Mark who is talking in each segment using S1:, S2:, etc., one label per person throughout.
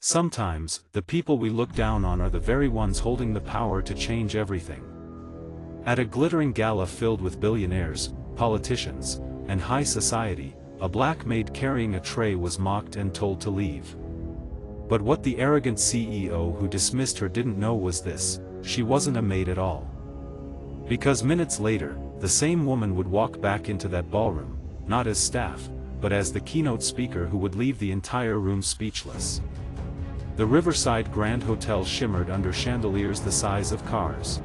S1: Sometimes, the people we look down on are the very ones holding the power to change everything. At a glittering gala filled with billionaires, politicians, and high society, a black maid carrying a tray was mocked and told to leave. But what the arrogant CEO who dismissed her didn't know was this: she wasn't a maid at all. Because minutes later, the same woman would walk back into that ballroom, not as staff, but as the keynote speaker who would leave the entire room speechless. The Riverside Grand Hotel shimmered under chandeliers the size of cars.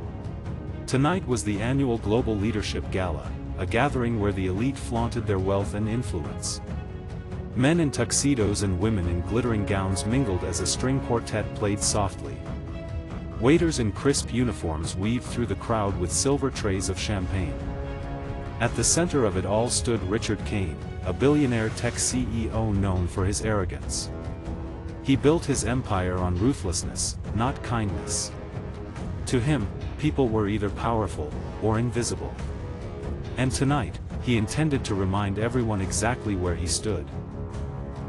S1: Tonight was the annual Global Leadership Gala, a gathering where the elite flaunted their wealth and influence. Men in tuxedos and women in glittering gowns mingled as a string quartet played softly. Waiters in crisp uniforms weaved through the crowd with silver trays of champagne. At the center of it all stood Richard Kane, a billionaire tech CEO known for his arrogance. He built his empire on ruthlessness, not kindness. To him, people were either powerful or invisible. And tonight, he intended to remind everyone exactly where he stood.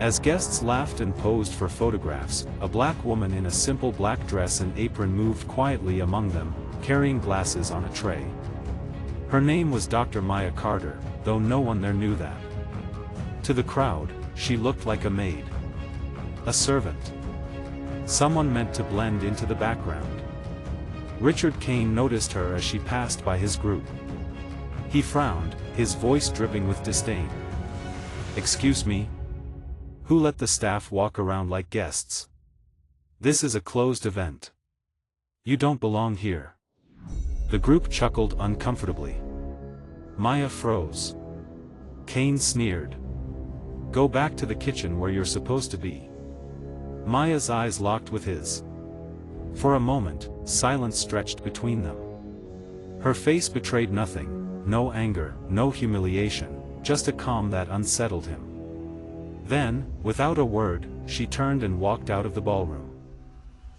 S1: As guests laughed and posed for photographs, a black woman in a simple black dress and apron moved quietly among them, carrying glasses on a tray. Her name was Dr. Maya Carter, though no one there knew that. To the crowd, she looked like a maid. A servant. Someone meant to blend into the background. Richard Kane noticed her as she passed by his group. He frowned, his voice dripping with disdain. "Excuse me? Who let the staff walk around like guests? This is a closed event. You don't belong here." The group chuckled uncomfortably. Maya froze. Kane sneered. "Go back to the kitchen where you're supposed to be." Maya's eyes locked with his. For a moment, silence stretched between them. Her face betrayed nothing, no anger, no humiliation, just a calm that unsettled him. Then, without a word, she turned and walked out of the ballroom.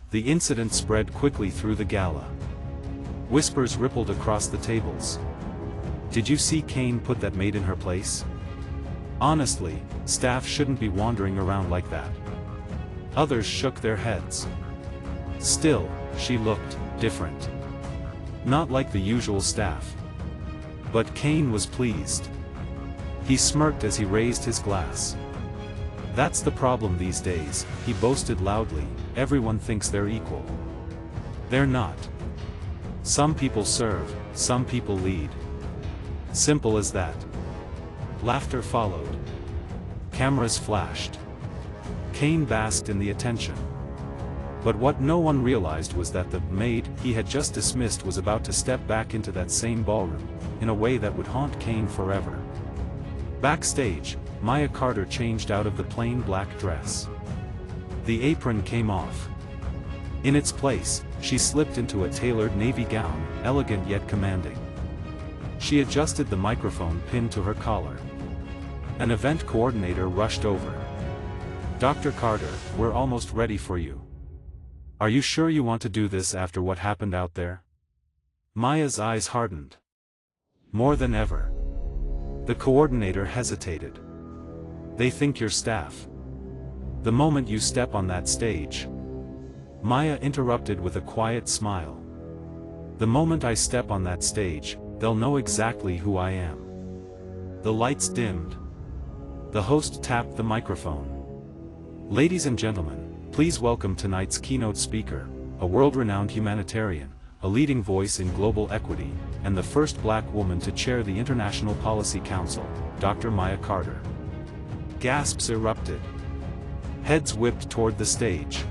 S1: The incident spread quickly through the gala. Whispers rippled across the tables. "Did you see Kane put that maid in her place? Honestly, staff shouldn't be wandering around like that." Others shook their heads. Still, she looked different. Not like the usual staff. But Kane was pleased. He smirked as he raised his glass. "That's the problem these days," he boasted loudly, "everyone thinks they're equal. They're not. Some people serve, some people lead. Simple as that." Laughter followed. Cameras flashed. Kane basked in the attention. But what no one realized was that the maid he had just dismissed was about to step back into that same ballroom, in a way that would haunt Kane forever. Backstage, Maya Carter changed out of the plain black dress. The apron came off. In its place, she slipped into a tailored navy gown, elegant yet commanding. She adjusted the microphone pinned to her collar. An event coordinator rushed over. "Dr. Carter, we're almost ready for you. Are you sure you want to do this after what happened out there?" Maya's eyes hardened. "More than ever." The coordinator hesitated. "They think you're staff. The moment you step on that stage." Maya interrupted with a quiet smile. "The moment I step on that stage, they'll know exactly who I am." The lights dimmed. The host tapped the microphone. "Ladies and gentlemen, please welcome tonight's keynote speaker, a world-renowned humanitarian, a leading voice in global equity, and the first black woman to chair the International Policy Council, Dr. Maya Carter." Gasps erupted. Heads whipped toward the stage.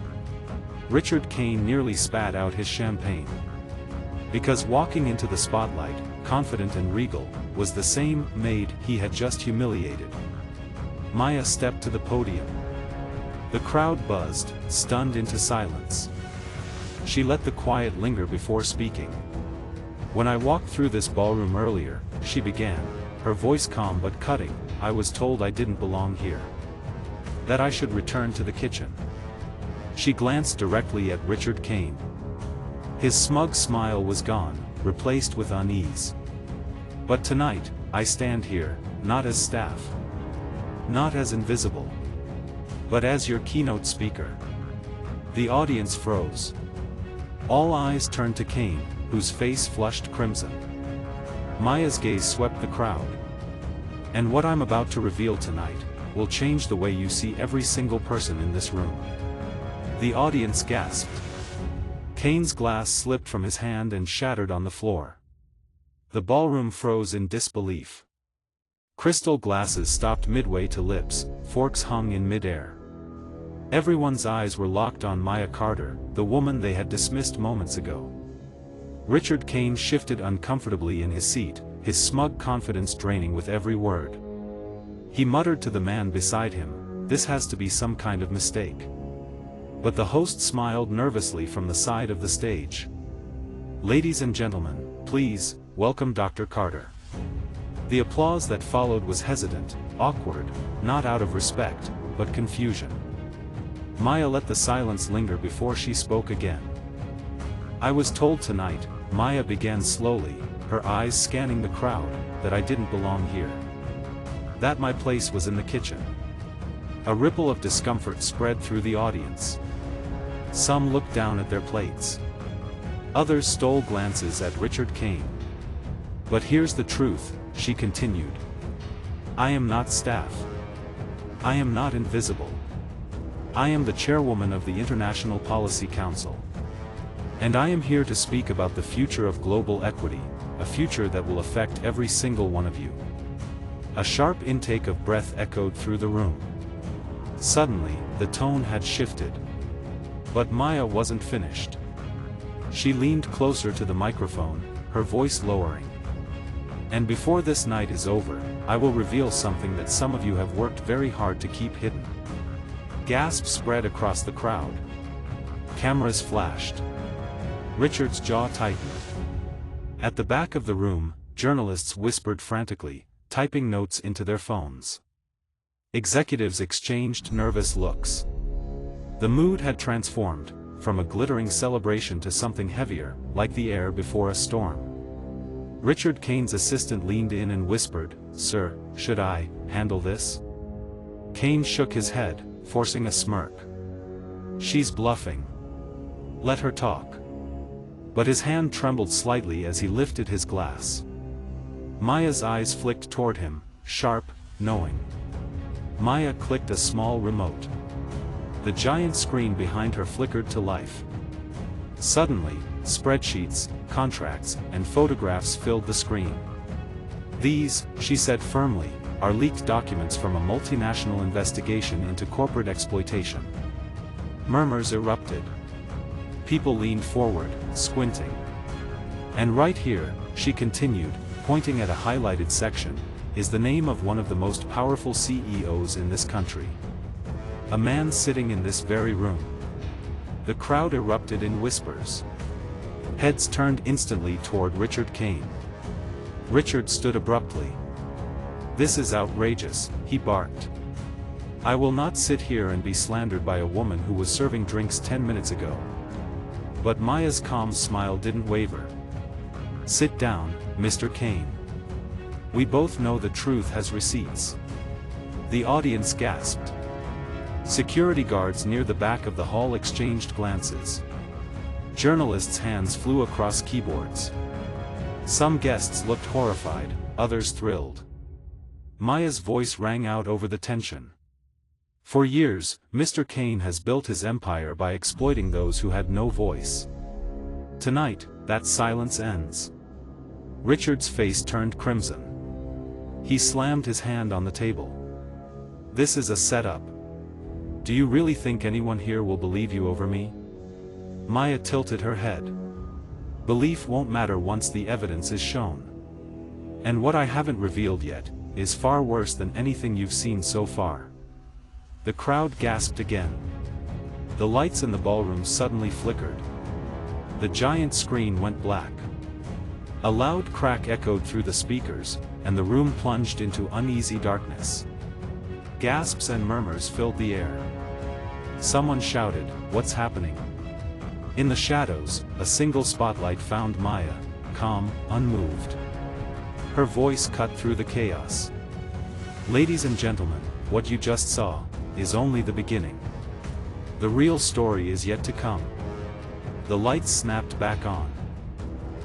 S1: Richard Kane nearly spat out his champagne. Because walking into the spotlight, confident and regal, was the same maid he had just humiliated. Maya stepped to the podium. The crowd buzzed, stunned into silence. She let the quiet linger before speaking. "When I walked through this ballroom earlier," she began, her voice calm but cutting, "I was told I didn't belong here. That I should return to the kitchen." She glanced directly at Richard Kane. His smug smile was gone, replaced with unease. "But tonight, I stand here, not as staff. Not as invisible. But as your keynote speaker. The audience froze. All eyes turned to Kane, whose face flushed crimson. Maya's gaze swept the crowd. And what I'm about to reveal tonight will change the way you see every single person in this room. The audience gasped. Kane's glass slipped from his hand and shattered on the floor. The ballroom froze in disbelief. Crystal glasses stopped midway to lips, forks hung in midair. Everyone's eyes were locked on Maya Carter, the woman they had dismissed moments ago. Richard Kane shifted uncomfortably in his seat, his smug confidence draining with every word. He muttered to the man beside him, "This has to be some kind of mistake." But the host smiled nervously from the side of the stage. "Ladies and gentlemen, please, welcome Dr. Carter." The applause that followed was hesitant, awkward, not out of respect, but confusion. Maya let the silence linger before she spoke again. "I was told tonight," Maya began slowly, her eyes scanning the crowd, "that I didn't belong here. That my place was in the kitchen." A ripple of discomfort spread through the audience. Some looked down at their plates. Others stole glances at Richard Kane. "But here's the truth," she continued. "I am not staff. I am not invisible. I am the chairwoman of the International Policy Council. And I am here to speak about the future of global equity, a future that will affect every single one of you." A sharp intake of breath echoed through the room. Suddenly, the tone had shifted. But Maya wasn't finished. She leaned closer to the microphone, her voice lowering. "And before this night is over, I will reveal something that some of you have worked very hard to keep hidden." Gasps spread across the crowd. Cameras flashed. Richard's jaw tightened. At the back of the room, journalists whispered frantically, typing notes into their phones. Executives exchanged nervous looks. The mood had transformed, from a glittering celebration to something heavier, like the air before a storm. Richard Kane's assistant leaned in and whispered, "Sir, should I handle this?" Kane shook his head, forcing a smirk. "She's bluffing. Let her talk." But his hand trembled slightly as he lifted his glass. Maya's eyes flicked toward him, sharp, knowing. Maya clicked a small remote. The giant screen behind her flickered to life. Suddenly, spreadsheets, contracts, and photographs filled the screen. "These," she said firmly, "are leaked documents from a multinational investigation into corporate exploitation." Murmurs erupted. People leaned forward, squinting. "And right here," she continued, pointing at a highlighted section, "is the name of one of the most powerful CEOs in this country. A man sitting in this very room." The crowd erupted in whispers. Heads turned instantly toward Richard Kane. Richard stood abruptly. "This is outrageous," he barked. "I will not sit here and be slandered by a woman who was serving drinks 10 minutes ago." But Maya's calm smile didn't waver. "Sit down, Mr. Kane. We both know the truth has receipts." The audience gasped. Security guards near the back of the hall exchanged glances. Journalists' hands flew across keyboards. Some guests looked horrified, others thrilled. Maya's voice rang out over the tension. "For years, Mr. Kane has built his empire by exploiting those who had no voice. Tonight, that silence ends." Richard's face turned crimson. He slammed his hand on the table. "This is a setup. Do you really think anyone here will believe you over me?" Maya tilted her head. "Belief won't matter once the evidence is shown. And what I haven't revealed yet is far worse than anything you've seen so far." The crowd gasped again. The lights in the ballroom suddenly flickered. The giant screen went black. A loud crack echoed through the speakers, and the room plunged into uneasy darkness. Gasps and murmurs filled the air. Someone shouted, "What's happening?" In the shadows, a single spotlight found Maya, calm, unmoved. Her voice cut through the chaos. "Ladies and gentlemen, what you just saw is only the beginning. The real story is yet to come. The lights snapped back on.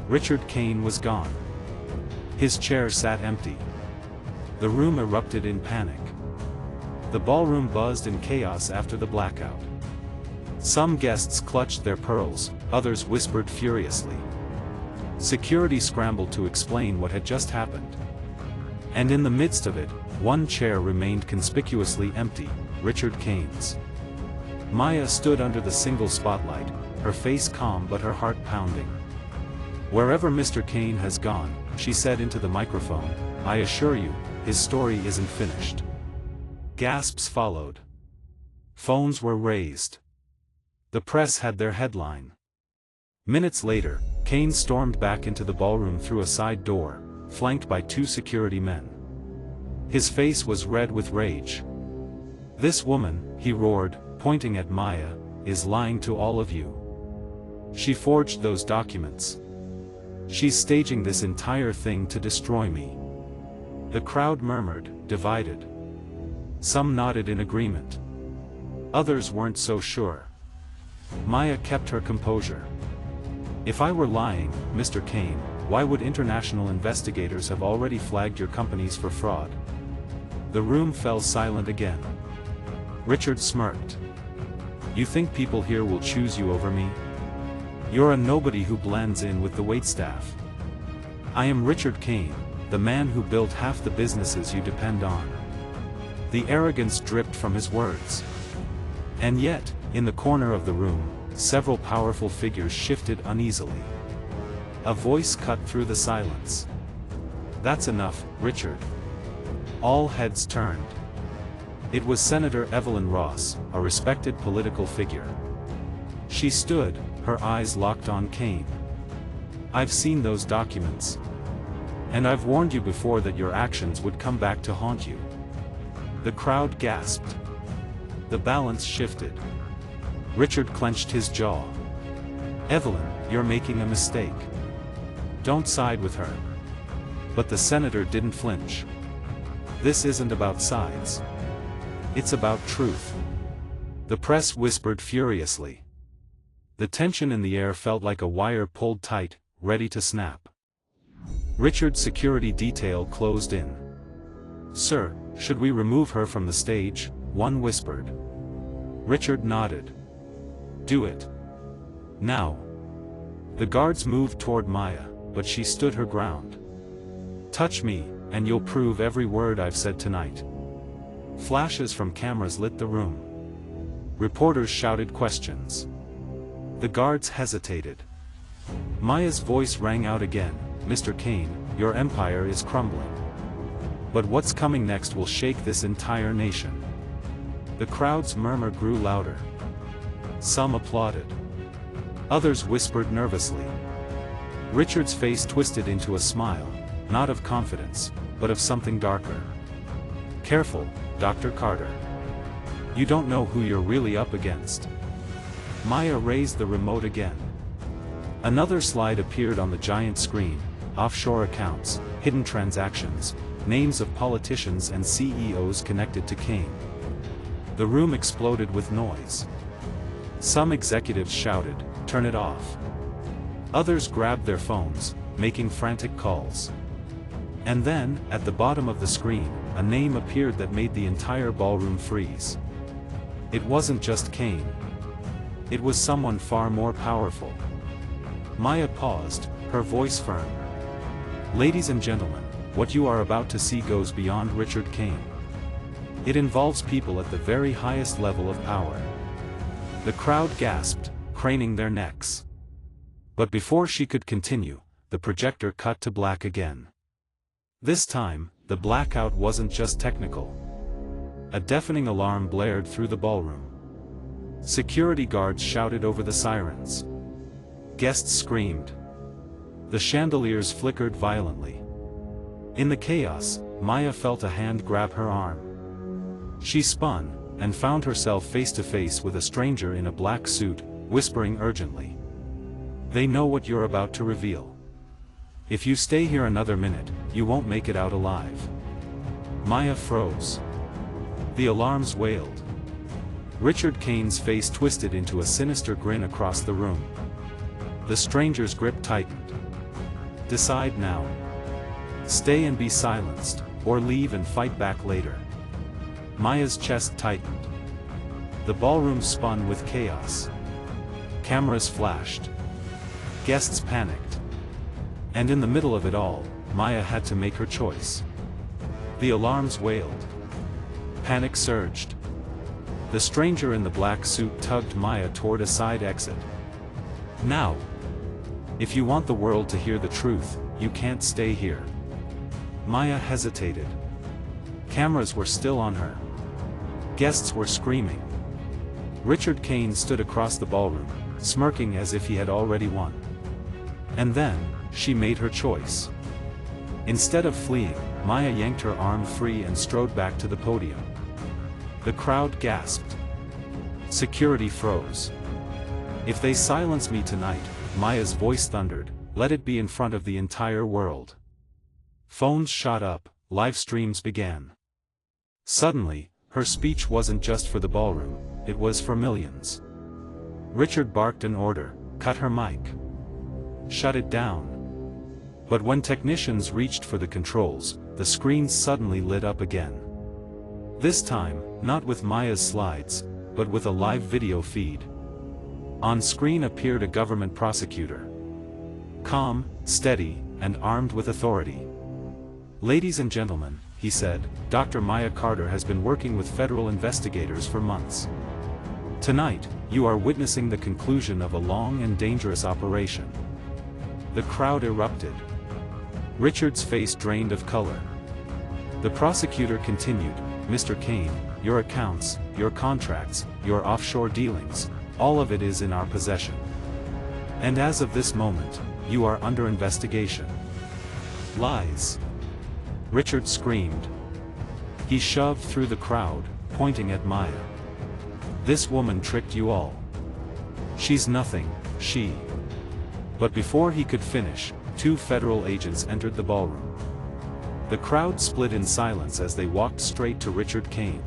S1: Richard Kane was gone. His chair sat empty. The room erupted in panic. The ballroom buzzed in chaos after the blackout. Some guests clutched their pearls, others whispered furiously. Security scrambled to explain what had just happened. And in the midst of it, one chair remained conspicuously empty, Richard Kane's. Maya stood under the single spotlight, her face calm but her heart pounding. "Wherever Mr. Kane has gone," she said into the microphone, "I assure you, his story isn't finished." Gasps followed. Phones were raised. The press had their headline. Minutes later, Kane stormed back into the ballroom through a side door, flanked by 2 security men. His face was red with rage. "This woman," he roared, pointing at Maya, "is lying to all of you. She forged those documents. She's staging this entire thing to destroy me." The crowd murmured, divided. Some nodded in agreement. Others weren't so sure. Maya kept her composure. "If I were lying, Mr. Kane, why would international investigators have already flagged your companies for fraud?" The room fell silent again. Richard smirked. "You think people here will choose you over me? You're a nobody who blends in with the waitstaff. I am Richard Kane, the man who built half the businesses you depend on." The arrogance dripped from his words. And yet, in the corner of the room, several powerful figures shifted uneasily. A voice cut through the silence. "That's enough, Richard." All heads turned. It was Senator Evelyn Ross, a respected political figure. She stood, her eyes locked on Kane. "I've seen those documents. And I've warned you before that your actions would come back to haunt you." The crowd gasped. The balance shifted. Richard clenched his jaw. "Evelyn, you're making a mistake. Don't side with her." But the senator didn't flinch. "This isn't about sides. It's about truth." The press whispered furiously. The tension in the air felt like a wire pulled tight, ready to snap. Richard's security detail closed in. "Sir, should we remove her from the stage?" one whispered. Richard nodded. "Do it. Now." The guards moved toward Maya, but she stood her ground. "Touch me, and you'll prove every word I've said tonight." Flashes from cameras lit the room. Reporters shouted questions. The guards hesitated. Maya's voice rang out again, "Mr. Kane, your empire is crumbling. But what's coming next will shake this entire nation." The crowd's murmur grew louder. Some applauded. Others whispered nervously. Richard's face twisted into a smile, not of confidence, but of something darker. "Careful, Dr. Carter. You don't know who you're really up against." Maya raised the remote again. Another slide appeared on the giant screen: offshore accounts, hidden transactions, names of politicians and CEOs connected to Kane. The room exploded with noise. Some executives shouted, "Turn it off." Others grabbed their phones, making frantic calls. And then, at the bottom of the screen, a name appeared that made the entire ballroom freeze. It wasn't just Kane. It was someone far more powerful. Maya paused, her voice firm. "Ladies and gentlemen, what you are about to see goes beyond Richard Kane. It involves people at the very highest level of power." The crowd gasped, craning their necks. But before she could continue, the projector cut to black again. This time, the blackout wasn't just technical. A deafening alarm blared through the ballroom. Security guards shouted over the sirens. Guests screamed. The chandeliers flickered violently. In the chaos, Maya felt a hand grab her arm. She spun, and found herself face to face with a stranger in a black suit, whispering urgently. "They know what you're about to reveal. If you stay here another minute, you won't make it out alive." Maya froze. The alarms wailed. Richard Kane's face twisted into a sinister grin across the room. The stranger's grip tightened. Decide now. Stay and be silenced, or leave and fight back later. Maya's chest tightened. The ballroom spun with chaos. Cameras flashed. Guests panicked. And in the middle of it all, Maya had to make her choice. The alarms wailed. Panic surged. The stranger in the black suit tugged Maya toward a side exit. Now! If you want the world to hear the truth, you can't stay here. Maya hesitated. Cameras were still on her. Guests were screaming. Richard Kane stood across the ballroom, smirking as if he had already won. And then, she made her choice. Instead of fleeing, Maya yanked her arm free and strode back to the podium. The crowd gasped. Security froze. If they silence me tonight, Maya's voice thundered, let it be in front of the entire world. Phones shot up, live streams began. Suddenly, her speech wasn't just for the ballroom, it was for millions. Richard barked an order, cut her mic. Shut it down. But when technicians reached for the controls, the screens suddenly lit up again. This time, not with Maya's slides, but with a live video feed. On screen appeared a government prosecutor. Calm, steady, and armed with authority. Ladies and gentlemen, he said, Dr. Maya Carter has been working with federal investigators for months. Tonight, you are witnessing the conclusion of a long and dangerous operation. The crowd erupted. Richard's face drained of color. The prosecutor continued, Mr. Kane, your accounts, your contracts, your offshore dealings, all of it is in our possession. And as of this moment, you are under investigation. Lies. Richard screamed. He shoved through the crowd, pointing at Maya. This woman tricked you all. She's nothing, she. But before he could finish, 2 federal agents entered the ballroom. The crowd split in silence as they walked straight to Richard Kane.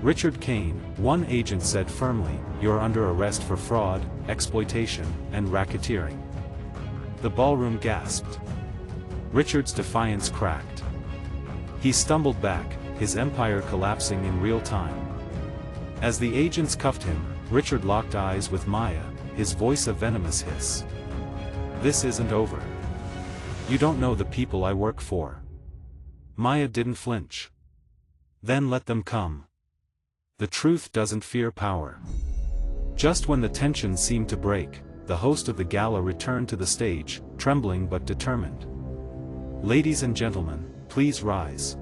S1: Richard Kane, one agent said firmly, you're under arrest for fraud, exploitation, and racketeering. The ballroom gasped. Richard's defiance cracked. He stumbled back, his empire collapsing in real time. As the agents cuffed him, Richard locked eyes with Maya, his voice a venomous hiss. This isn't over. You don't know the people I work for. Maya didn't flinch. Then let them come. The truth doesn't fear power. Just when the tension seemed to break, the host of the gala returned to the stage, trembling but determined. Ladies and gentlemen, please rise.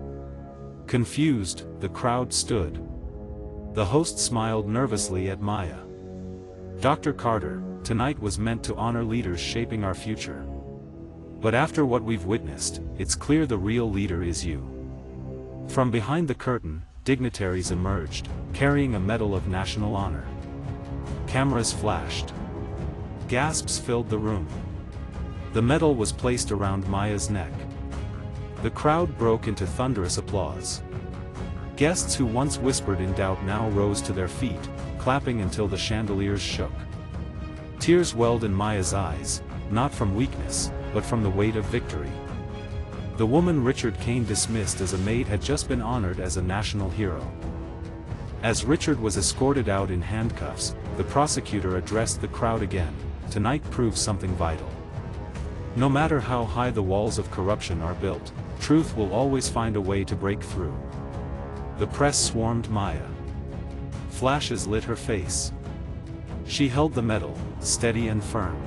S1: Confused, the crowd stood. The host smiled nervously at Maya. Dr. Carter, tonight was meant to honor leaders shaping our future. But after what we've witnessed, it's clear the real leader is you. From behind the curtain, dignitaries emerged, carrying a medal of national honor. Cameras flashed. Gasps filled the room. The medal was placed around Maya's neck. The crowd broke into thunderous applause. Guests who once whispered in doubt now rose to their feet, clapping until the chandeliers shook. Tears welled in Maya's eyes, not from weakness, but from the weight of victory. The woman Richard Kane dismissed as a maid had just been honored as a national hero. As Richard was escorted out in handcuffs, the prosecutor addressed the crowd again. Tonight proves something vital. No matter how high the walls of corruption are built, truth will always find a way to break through. The press swarmed Maya. Flashes lit her face. She held the medal, steady and firm.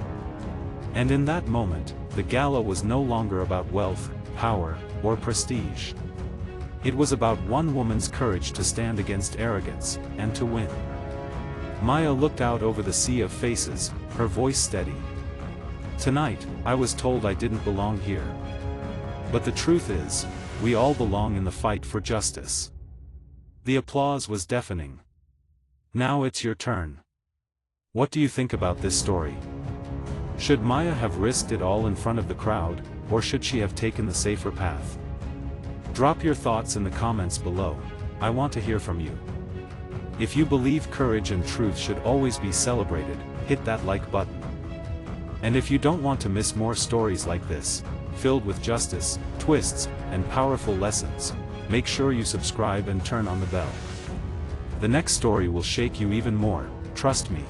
S1: And in that moment, the gala was no longer about wealth, power, or prestige. It was about one woman's courage to stand against arrogance, and to win. Maya looked out over the sea of faces, her voice steady. Tonight, I was told I didn't belong here. But the truth is, we all belong in the fight for justice. The applause was deafening. Now it's your turn. What do you think about this story? Should Maya have risked it all in front of the crowd, or should she have taken the safer path? Drop your thoughts in the comments below. I want to hear from you. If you believe courage and truth should always be celebrated, hit that like button. And if you don't want to miss more stories like this, filled with justice, twists, and powerful lessons, make sure you subscribe and turn on the bell. The next story will shake you even more, trust me.